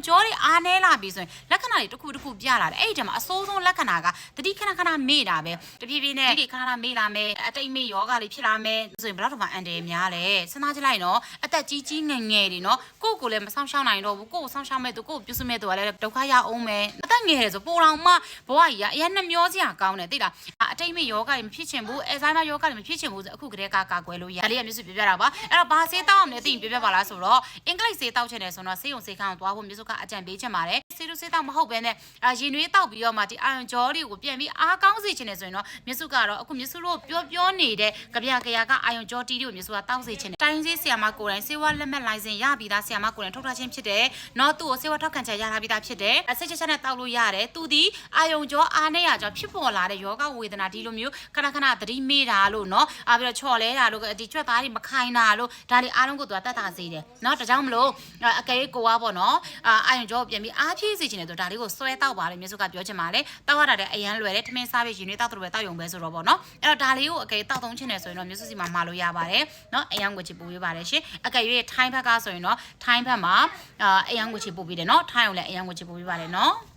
ကြောတွေအားနေလာပြီဆိုရင်လက္ခဏာတွေတစ်ခုတစ်ခုပြလာတယ်အဲ့ဒီတည်းမှာအစိုးဆုံးလက္ခဏာကတတိခဏခဏမေ့တာပဲတဖြည်းဖြည်းနဲ့ဒီခဏခဏမေ့လာမယ်အတိတ်မေ့ယောဂလေးဖြစ်လာမယ်ဆိုရင်ဘယ်တော့မှအန်တယ်များလဲစဉ်းစားကြည့်လိုက်နော်အသက်ကြီးကြီးငယ်ငယ်တွေနော်ကိုယ့်ကိုလည်းမဆောင်ရှောက်နိုင်တော့ဘူးကိုယ့်ကိုဆောင်ရှောက်မဲ့သူကိုယ့်ကိုပြုစုမဲ့သူကလည်းဒုက္ခရအောင်မယ်အသက်ငယ်တယ်ဆိုပိုတော်မှဘဝကြီးကအရင်နှမျောစရာကောင်းတယ်သိလားအတိတ်မေ့ယောဂတွေမဖြစ်ချင်ဘူးအဲဇိုင်းမာယောဂတွေမဖြစ်ချင်ဘူးဆိုအခုကတည်းကကာကွယ်လို့ရဒါလေးကမျိုးစုပြပြတာပါအဲ့တော့ဘာဆေးတောက်အောင်လဲသိရင်ပြပြပါလားဆိုတော့အင်္ဂလိပ်ဆေးတောက်ချင်တယ်ဆိုတော့ဆေးရုံဆေးခန်းကိုသွားဖို့မျိုးစုကအကြံပေးချင်ပါတယ်ဆေးတို့ဆေးတောက်မဟုတ်ဘဲနဲ့ရင်နွေးတောက်ပြီးတော့မှဒီအာရုံကြောတွေကိုပြန်ပြီးအားကောင်းစေချင်တယ်ဆိုရင်တော့မျိုးစုကတော့အခုမျိုးစုတို့ပြောနေတဲ့ကြပြကြရာကအာရုံကြောတီးတွေကိုမျိုးစုကတောက်စေချင်တယ်တိုင်းဆေးဆရာမကိုယ်တိုင်ဆေးဝါးလက်မှတ်လိုင်စင်ရပြီးသားဆရာမကိုယ်တိုင်ထုတ်ထားခြင်းဖြစ်တယ်နော်သူ့ကိုဆေးဝါးထောက်ခံချက်ရထားပြီးသားဖြစ်တယ်စိတ်ချက်နဲ့တောက်လို့ရတယ်သူဒီအာရုံကြောအားနဲ့ရကြောဖြစ်ပေါ်လာတဲ့ယောဂဝေဒနာဒီလိုမျိုးခဏခဏသတိမေ့တာလို့နော်ပြီးတော့ချော်လဲတာလို့ဒီကြွက်သားတွေမခိုင်းတာလို့ဒါတွေအားလုံးကိုသူကတတ်တာစေတယ်နော်ဒါကြောင့်မလို့အကယ်ကိုကပေါ့နော်အာရုံကြောပြန်ပြီးအားဖြည့်စေချင်တယ်ဆိုဒါလေးကိုဆွဲတောက်ပါလေမျိုးစုကပြောချင်ပါလေတောက်ရတာတဲ့အရန်လွယ်တယ်ထမင်းစားပြီးရင်တွေတောက်တယ်ပဲတောက်ရုံပဲဆိုတော့ပေါ့နော်အဲ့တော့ဒါလေးကိုအကယ်တောက်သုံးချင်တယ်ဆိုရင်တော့မျိုးစုစီမှာမှာလို့ရပါတယ်နော်အရန်ကိုချစ်ပို့ပေးပါတယ်ရှင်အကယ်၍ထိုင်းဘက်ကဆိုရင်တော့ထိုင်းဘက်မှာအရန်ကိုချစ်ပို့ပေးတယ်နော်ထိုင်းအောင်လည်းအရန်ကိုချစ်ပို့ပေးပါတယ်နော်